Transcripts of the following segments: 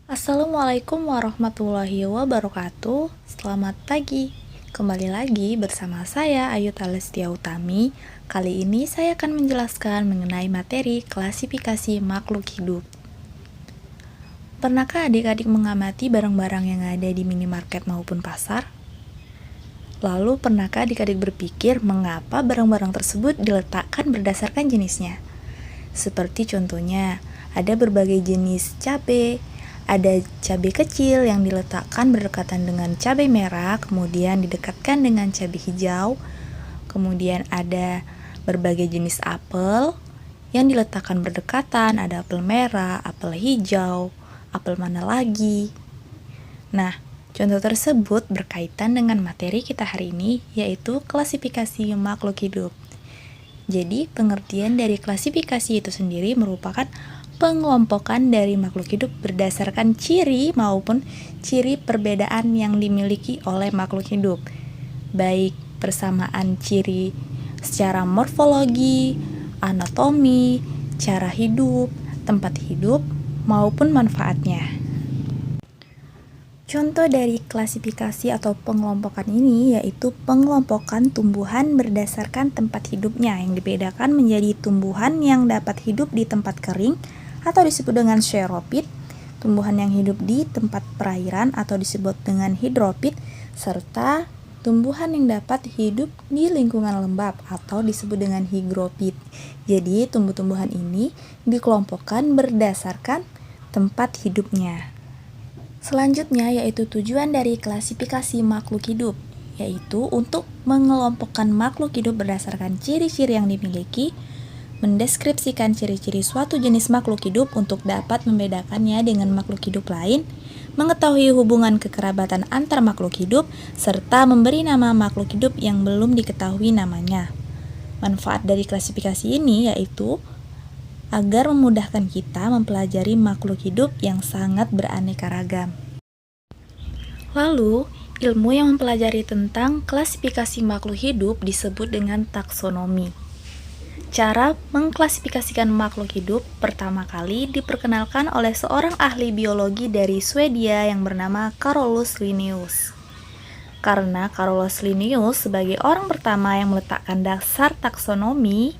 Assalamualaikum warahmatullahi wabarakatuh. Selamat pagi. Kembali lagi bersama saya Ayu Talestia Utami. Kali ini saya akan menjelaskan mengenai materi klasifikasi makhluk hidup. Pernahkah adik-adik mengamati barang-barang yang ada di minimarket maupun pasar? Lalu pernahkah adik-adik berpikir mengapa barang-barang tersebut diletakkan berdasarkan jenisnya? Seperti contohnya, ada berbagai jenis cabai. Ada cabai kecil yang diletakkan berdekatan dengan cabai merah, kemudian didekatkan dengan cabai hijau. Kemudian ada berbagai jenis apel yang diletakkan berdekatan, ada apel merah, apel hijau, apel mana lagi. Nah, contoh tersebut berkaitan dengan materi kita hari ini, yaitu klasifikasi makhluk hidup. Jadi, pengertian dari klasifikasi itu sendiri merupakan pengelompokan dari makhluk hidup berdasarkan ciri maupun ciri perbedaan yang dimiliki oleh makhluk hidup, baik persamaan ciri secara morfologi, anatomi, cara hidup, tempat hidup, maupun manfaatnya. Contoh dari klasifikasi atau pengelompokan ini yaitu pengelompokan tumbuhan berdasarkan tempat hidupnya, yang dibedakan menjadi tumbuhan yang dapat hidup di tempat kering atau disebut dengan xeropit, tumbuhan yang hidup di tempat perairan atau disebut dengan hidropit, serta tumbuhan yang dapat hidup di lingkungan lembab atau disebut dengan higropit. Jadi, tumbuh-tumbuhan ini dikelompokkan berdasarkan tempat hidupnya. Selanjutnya yaitu tujuan dari klasifikasi makhluk hidup, yaitu untuk mengelompokkan makhluk hidup berdasarkan ciri-ciri yang dimiliki, mendeskripsikan ciri-ciri suatu jenis makhluk hidup untuk dapat membedakannya dengan makhluk hidup lain, mengetahui hubungan kekerabatan antar makhluk hidup, serta memberi nama makhluk hidup yang belum diketahui namanya. Manfaat dari klasifikasi ini yaitu agar memudahkan kita mempelajari makhluk hidup yang sangat beraneka ragam. Lalu, ilmu yang mempelajari tentang klasifikasi makhluk hidup disebut dengan taksonomi. Cara mengklasifikasikan makhluk hidup pertama kali diperkenalkan oleh seorang ahli biologi dari Swedia yang bernama Carolus Linnaeus. Karena Carolus Linnaeus sebagai orang pertama yang meletakkan dasar taksonomi,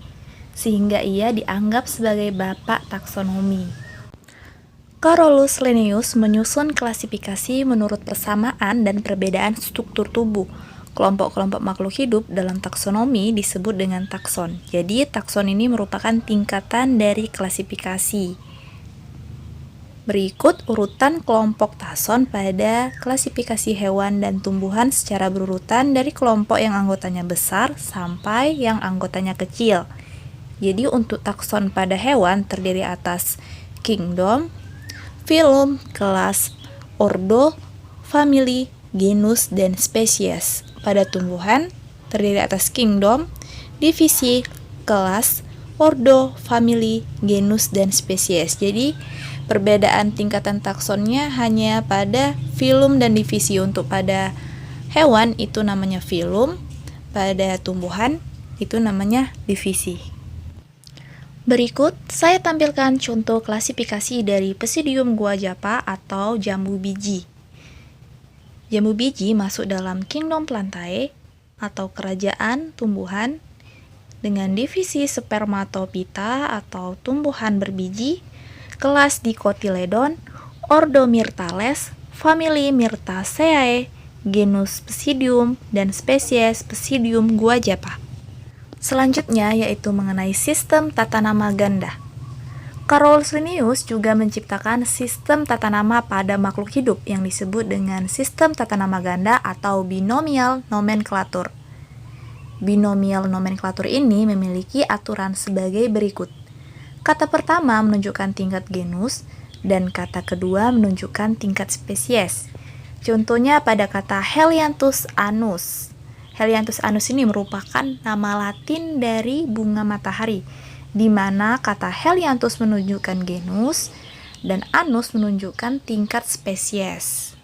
sehingga ia dianggap sebagai bapak taksonomi. Carolus Linnaeus menyusun klasifikasi menurut persamaan dan perbedaan struktur tubuh. Kelompok-kelompok makhluk hidup dalam taksonomi disebut dengan takson. Jadi, takson ini merupakan tingkatan dari klasifikasi. Berikut urutan kelompok takson pada klasifikasi hewan dan tumbuhan secara berurutan dari kelompok yang anggotanya besar sampai yang anggotanya kecil. Jadi, untuk takson pada hewan terdiri atas kingdom, phylum, kelas, ordo, family, genus, dan spesies. Pada tumbuhan terdiri atas kingdom, divisi, kelas, ordo, family, genus, dan spesies. Jadi perbedaan tingkatan taksonnya hanya pada phylum dan divisi. Untuk pada hewan itu namanya phylum, pada tumbuhan itu namanya divisi. Berikut saya tampilkan contoh klasifikasi dari Psidium guajapa atau jambu biji. Jambu biji masuk dalam kingdom Plantae atau kerajaan tumbuhan dengan divisi Spermatophyta atau tumbuhan berbiji, kelas Dicotyledon, ordo Myrtales, family Myrtaceae, genus Psidium, dan spesies Psidium guajapa. Selanjutnya yaitu mengenai sistem tata nama ganda. Carolus Linnaeus juga menciptakan sistem tata nama pada makhluk hidup yang disebut dengan sistem tata nama ganda atau binomial nomenklatur. Binomial nomenklatur ini memiliki aturan sebagai berikut. Kata pertama menunjukkan tingkat genus dan kata kedua menunjukkan tingkat spesies. Contohnya pada kata Helianthus annus. Helianthus annus ini merupakan nama Latin dari bunga matahari, di mana kata Helianthus menunjukkan genus dan annus menunjukkan tingkat spesies.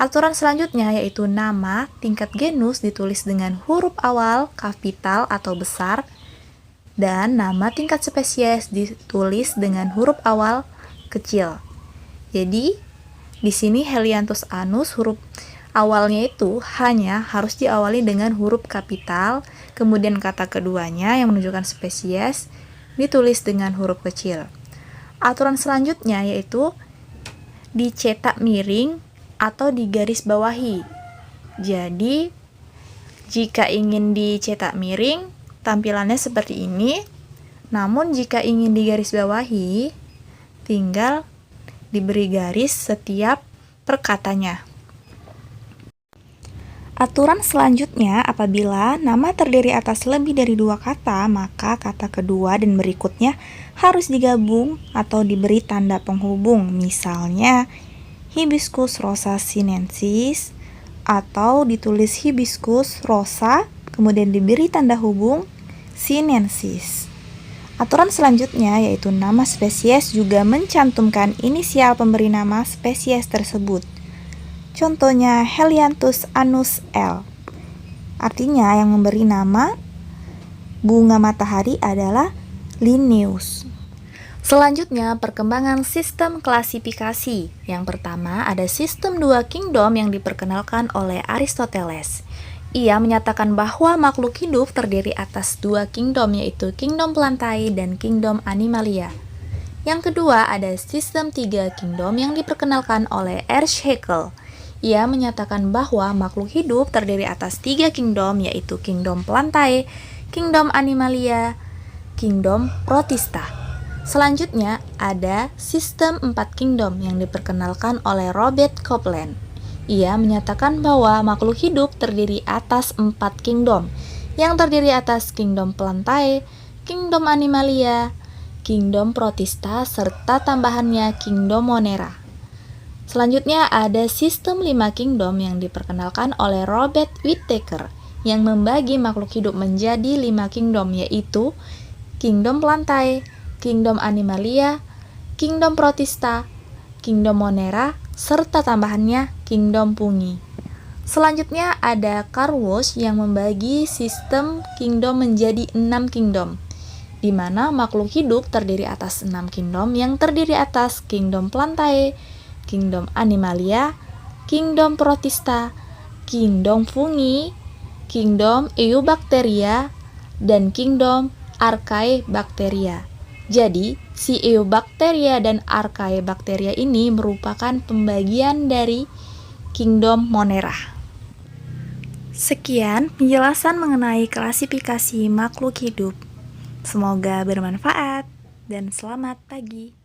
Aturan selanjutnya yaitu nama tingkat genus ditulis dengan huruf awal kapital atau besar dan nama tingkat spesies ditulis dengan huruf awal kecil. Jadi, Di sini Helianthus anus huruf awalnya itu hanya harus diawali dengan huruf kapital, kemudian kata keduanya yang menunjukkan spesies ditulis dengan huruf kecil. Aturan selanjutnya yaitu dicetak miring atau digaris bawahi. Jadi, jika ingin dicetak miring, tampilannya seperti ini. Namun jika ingin digaris bawahi, tinggal diberi garis setiap perkatanya. Aturan selanjutnya, apabila nama terdiri atas lebih dari 2 kata, maka kata kedua dan berikutnya harus digabung atau diberi tanda penghubung. Misalnya, Hibiscus rosa sinensis, atau ditulis Hibiscus rosa, kemudian diberi tanda hubung sinensis. Aturan selanjutnya yaitu nama spesies juga mencantumkan inisial pemberi nama spesies tersebut. Contohnya Helianthus anus L. Artinya yang memberi nama bunga matahari adalah Linnaeus. Selanjutnya perkembangan sistem klasifikasi. Yang pertama ada sistem 2 kingdom yang diperkenalkan oleh Aristoteles. Ia menyatakan bahwa makhluk hidup terdiri atas 2 kingdom, yaitu kingdom Plantae dan kingdom Animalia. Yang kedua, ada sistem 3 kingdom yang diperkenalkan oleh Ernst Haeckel. Ia menyatakan bahwa makhluk hidup terdiri atas 3 kingdom, yaitu kingdom Plantae, kingdom Animalia, kingdom Protista. Selanjutnya, ada sistem 4 kingdom yang diperkenalkan oleh Robert Copeland. Ia menyatakan bahwa makhluk hidup terdiri atas 4 kingdom, yang terdiri atas kingdom Plantae, kingdom Animalia, kingdom Protista, serta tambahannya kingdom Monera. Selanjutnya ada sistem 5 kingdom yang diperkenalkan oleh Robert Whittaker, yang membagi makhluk hidup menjadi 5 kingdom, yaitu kingdom Plantae, kingdom Animalia, kingdom Protista, kingdom Monera, serta tambahannya kingdom Fungi. Selanjutnya ada Carl Woese yang membagi sistem kingdom menjadi 6 kingdom, di mana makhluk hidup terdiri atas 6 kingdom yang terdiri atas kingdom Plantae, kingdom Animalia, kingdom Protista, kingdom Fungi, kingdom Eubacteria, dan kingdom Archaebacteria. Jadi, si Eubacteria dan Archaebacteria ini merupakan pembagian dari kingdom Monera. Sekian penjelasan mengenai klasifikasi makhluk hidup. Semoga bermanfaat dan selamat pagi.